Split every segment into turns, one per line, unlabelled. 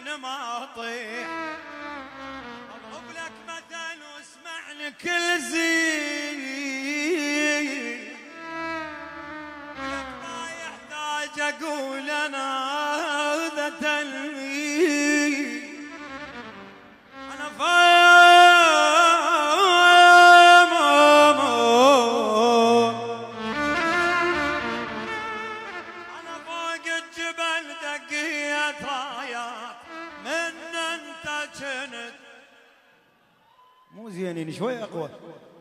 نماطي اضرب لك مثل واسمع لك الزين ولك ما يحتاج اقول انا ذا تلميذ انا فاهم انا فوق الجبل دقيت رايات من انت جنت
مو زينين شوي اقوى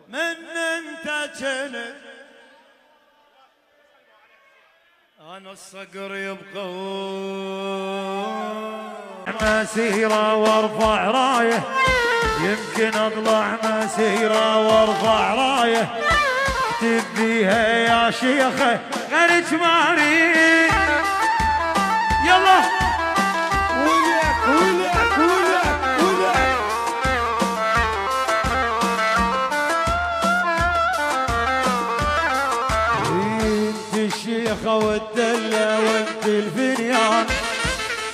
من انت جنت انا الصقر يبقى
مسيرة وارفع رايه يمكن اطلع مسيرة وارفع رايه اكتب بيها يا شيخة غير جماري يلا ولك ولك ولك ولك انت الشيخة والدلة وانت الفنيان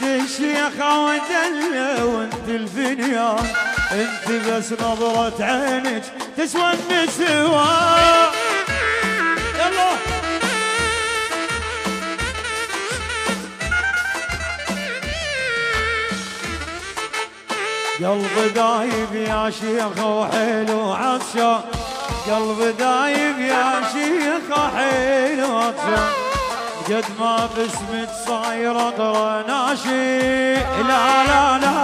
الشيخة ودلة وانت الفنيان انت بس نظرة عينك تسوى النسوان يلا قلبي دايب يا شيخة وحيل عطشان قلبي دايب يا شيخة حيل عطشان قد ما باسمك صاير اقرا ناشي لا لا لا